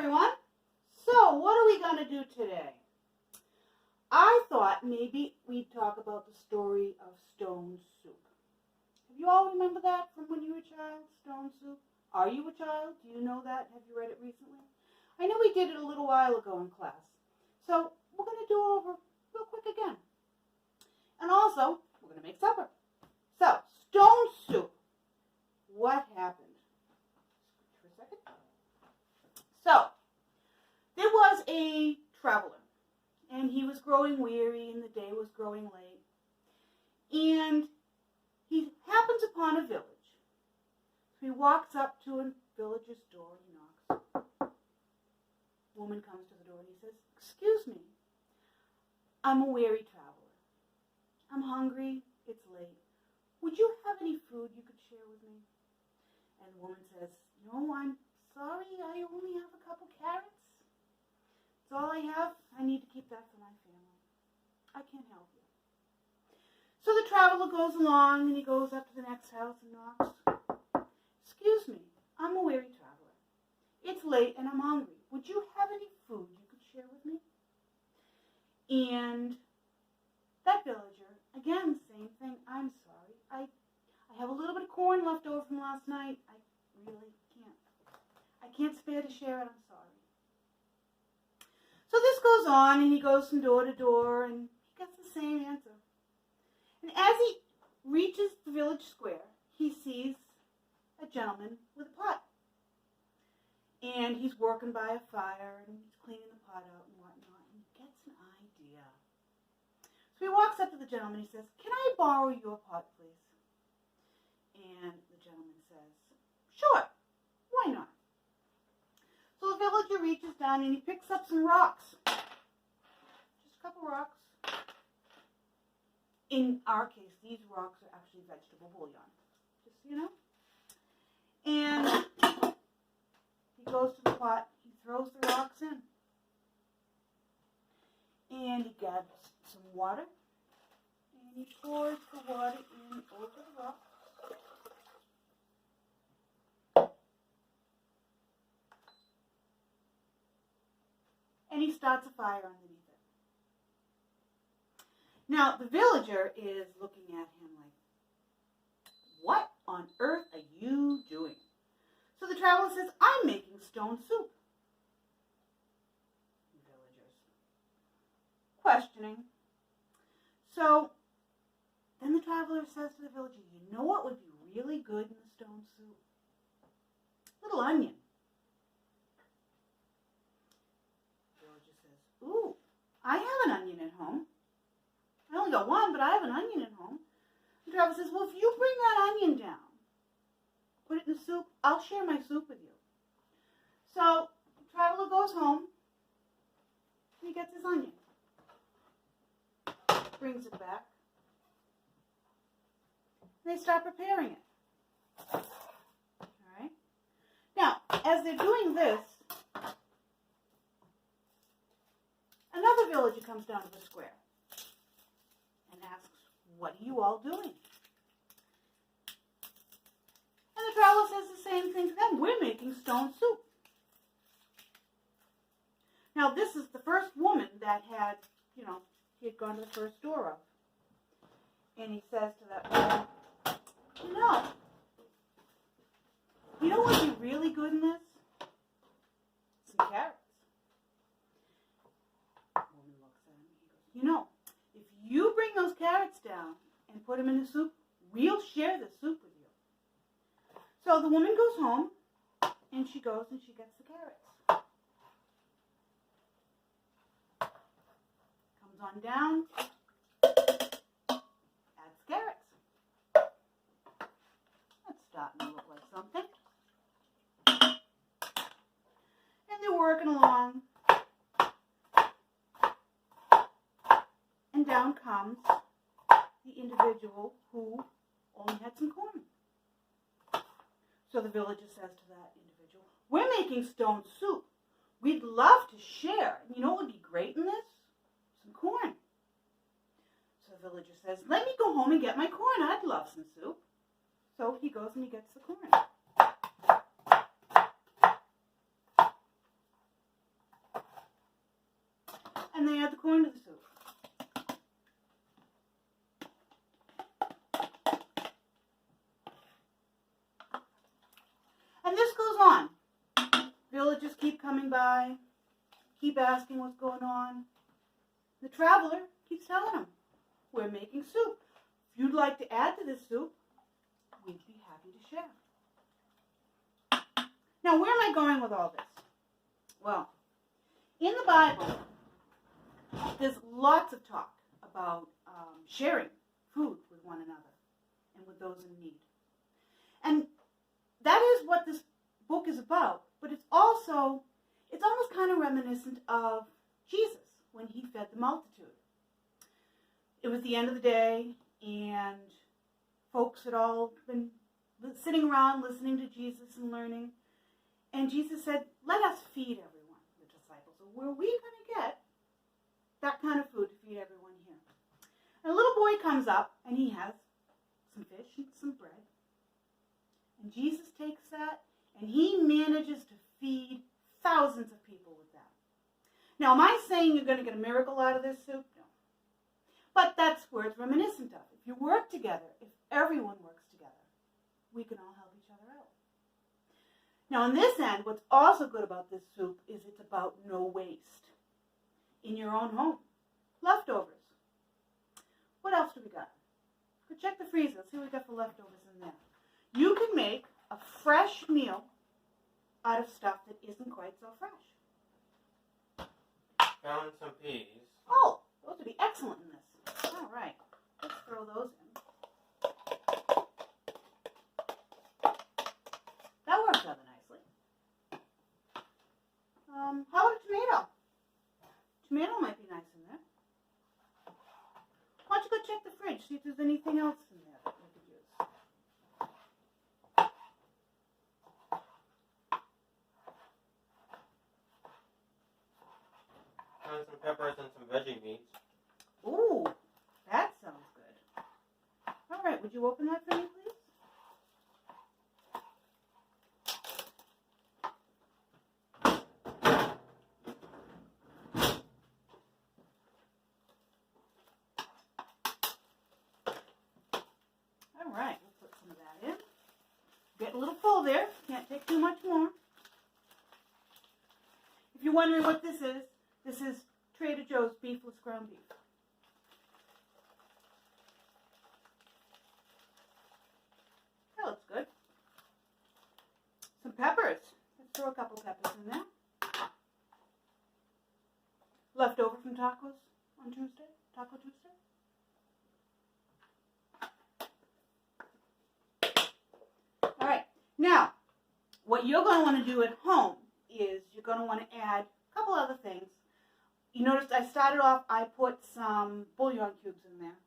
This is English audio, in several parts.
everyone. So, what are we going to do today? I thought maybe we'd talk about the story of Stone Soup. Have you all remember that from when you were a child, Stone Soup? Are you a child? Do you know that? Have you read it recently? I know we did it a little while ago in class. So, we're going to do it over real quick again. And also, we're going to make supper. So, Stone Soup. What happened? For a second. So, there was a traveler, and he was growing weary, and the day was growing late. And he happens upon a village. So he walks up to a villager's door, he knocks. A woman comes to the door, and he says, "Excuse me, I'm a weary traveler. I'm hungry, it's late. Would you have any food you could share with me?" And the woman says, "No, I'm sorry, I only have a couple carrots. That's all I have. I need to keep that for my family. I can't help you." So the traveler goes along, and he goes up to the next house and knocks. "Excuse me, I'm a weary traveler. It's late and I'm hungry. Would you have any food you could share with me?" And that villager, again, same thing. "I'm sorry. I have a little bit of corn left over from last night. I really can't. I can't spare to share it. I'm sorry." So this goes on, and he goes from door to door, and he gets the same answer. And as he reaches the village square, he sees a gentleman with a pot. And he's working by a fire, and he's cleaning the pot out and whatnot, and he gets an idea. So he walks up to the gentleman, and he says, "Can I borrow your pot, please?" And the gentleman says, "Sure, why not?" So the villager reaches down and he picks up some rocks. Just a couple rocks. In our case, these rocks are actually vegetable bouillon. Just so you know. And he goes to the pot. He throws the rocks in. And he grabs some water. And he pours the water in over the rocks. And he starts a fire underneath it. Now, the villager is looking at him like, "What on earth are you doing?" So the traveler says, "I'm making stone soup." The villager's questioning. So then the traveler says to the villager, "You know what would be really good in the stone soup? A little onion." "Ooh, I have an onion at home. I only got one, but I have an onion at home." The traveler says, "Well, if you bring that onion down, put it in the soup, I'll share my soup with you." So the traveler goes home, and he gets his onion, brings it back, and they start preparing it. All right. Now, as they're doing this, another villager comes down to the square and asks, "What are you all doing?" And the traveler says the same thing to them. "We're making stone soup." Now, this is the first woman that had, he had gone to the first door of. And he says to that woman, you know what would be really good in this? Some carrots." If you bring those carrots down and put them in the soup, we'll share the soup with you." So the woman goes home, and she goes and she gets the carrots. Comes on down, adds carrots. That's starting to look like something. And they're working along. And down comes the individual who only had some corn. So the villager says to that individual, "We're making stone soup. We'd love to share. You know what would be great in this? Some corn." So the villager says, "Let me go home and get my corn. I'd love some soup." So he goes and he gets the corn. and they add the corn to the soup. And this goes on. Villagers keep coming by, keep asking what's going on. The traveler keeps telling them, we're making soup. If you'd like to add to this soup, we'd be happy to share. Now, where am I going with all this? Well, in the Bible, there's lots of talk about sharing food with one another and with those in need. And that is what this book is about, but it's almost kind of reminiscent of Jesus when he fed the multitude. It was the end of the day, and folks had all been sitting around listening to Jesus and learning. And Jesus said, let us feed everyone, the disciples. So where are we going to get that kind of food to feed everyone here? And a little boy comes up, and he has some fish and some bread. And Jesus takes that, and he manages to feed thousands of people with that. Now, am I saying you're going to get a miracle out of this soup? No. But that's where it's reminiscent of. If you work together, if everyone works together, we can all help each other out. Now, on this end, what's also good about this soup is it's about no waste in your own home. Leftovers. What else do we got? Go check the freezer. Let's see what we got for leftovers in there. You can make a fresh meal out of stuff that isn't quite so fresh. Found some peas. Oh, those would be excellent in this. All right. Let's throw those in. That works rather nicely. How about a tomato? Tomato might be nice in there. Why don't you go check the fridge, see if there's anything else in there that we could use. Found some peppers and some veggie meats. Ooh, that sounds good. All right, would you open that for me, please? All right, we'll put some of that in. Getting a little full there. Can't take too much more. If you're wondering what this is Trader Joe's beefless ground beef. That looks good. Some peppers. Let's throw a couple peppers in there. Leftover from tacos on Tuesday. Taco Tuesday. All right. Now, what you're going to want to do at home is you're going to want to add a couple other things. You noticed I started off, I put some bouillon cubes in there.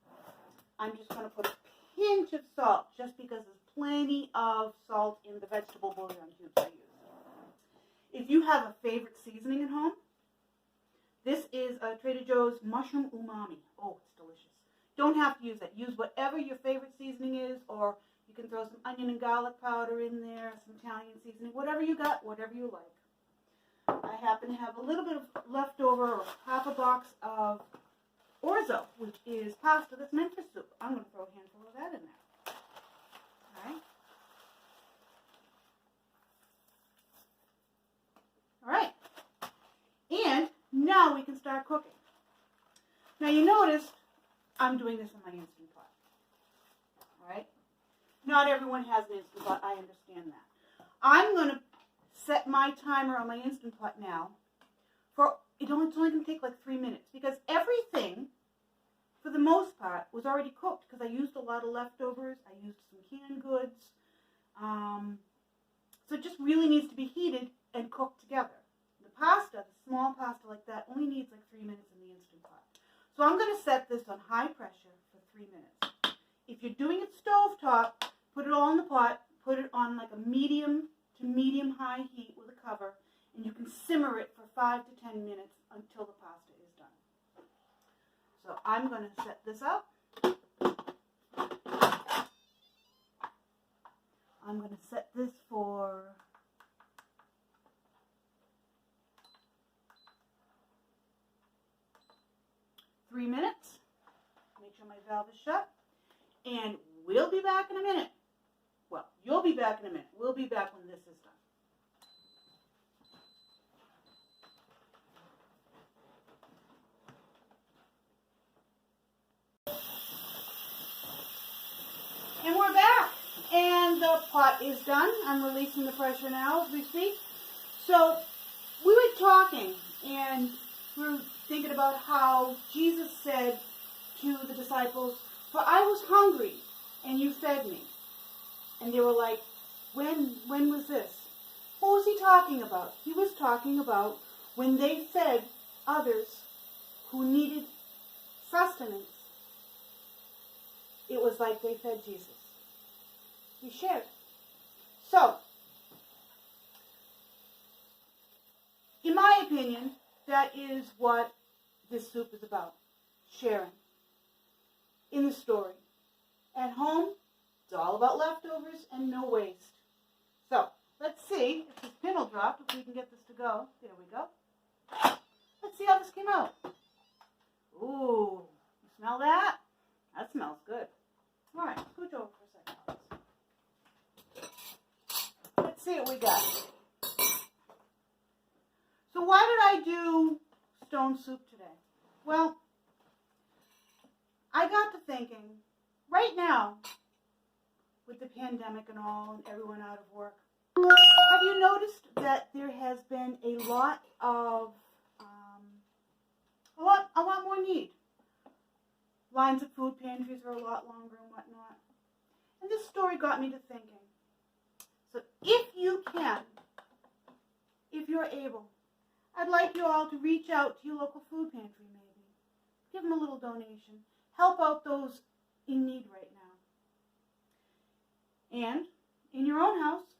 I'm just going to put a pinch of salt just because there's plenty of salt in the vegetable bouillon cubes I use. If you have a favorite seasoning at home, this is Trader Joe's mushroom umami. Oh, it's delicious. Don't have to use that. Use whatever your favorite seasoning is, or you can throw some onion and garlic powder in there, some Italian seasoning, whatever you got, whatever you like. I happen to have a little bit of leftover, or half a box of orzo, which is pasta that's meant for soup. I'm going to throw a handful of that in there. All right. All right. And now we can start cooking. Now you notice I'm doing this in my Instant Pot. All right. Not everyone has an Instant Pot. I understand that. I'm going to set my timer on my Instant Pot now for, it's only going to take like 3 minutes because everything, for the most part, was already cooked because I used a lot of leftovers. I used some canned goods. So it just really needs to be heated and cooked together. The pasta, the small pasta like that, only needs like 3 minutes in the Instant Pot. So I'm going to set this on high pressure for 3 minutes. If you're doing it stovetop, put it all in the pot, put it on like a medium to medium-high heat with a cover, and you can simmer it for 5 to 10 minutes until the pasta is done. So I'm going to set this up. I'm going to set this for 5 valve is shut. And we'll be back in a minute. Well, you'll be back in a minute. We'll be back when this is done. And we're back. And the pot is done. I'm releasing the pressure now as we speak. So we were talking and we were thinking about how Jesus said to the disciples, "For I was hungry and you fed me." And they were like, when was this? What was he talking about? He was talking about when they fed others who needed sustenance. It was like they fed Jesus. He shared. So, in my opinion, that is what this soup is about. Sharing. In the story. At home, it's all about leftovers and no waste. So, let's see if this pin will drop, if we can get this to go. There we go. Let's see how this came out. Ooh, you smell that? That smells good. All right, scooch over for a second. Let's see what we got. So why did I do stone soup today? Well, I got to thinking, right now, with the pandemic and all, and everyone out of work, have you noticed that there has been a lot more need? Lines of food pantries are a lot longer and whatnot. And this story got me to thinking. So if you can, if you're able, I'd like you all to reach out to your local food pantry maybe. Give them a little donation. Help out those in need right now. And in your own house,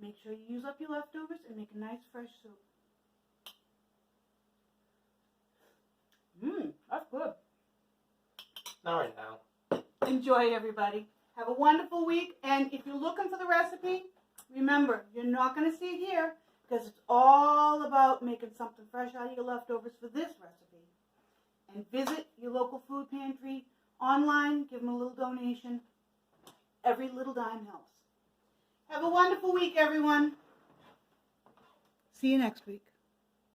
make sure you use up your leftovers and make a nice fresh soup. That's good. Not right now. Enjoy, everybody. Have a wonderful week. And if you're looking for the recipe, remember, you're not going to see it here because it's all about making something fresh out of your leftovers for this recipe. And visit your local food pantry online. Give them a little donation. Every little dime helps. Have a wonderful week, everyone. See you next week.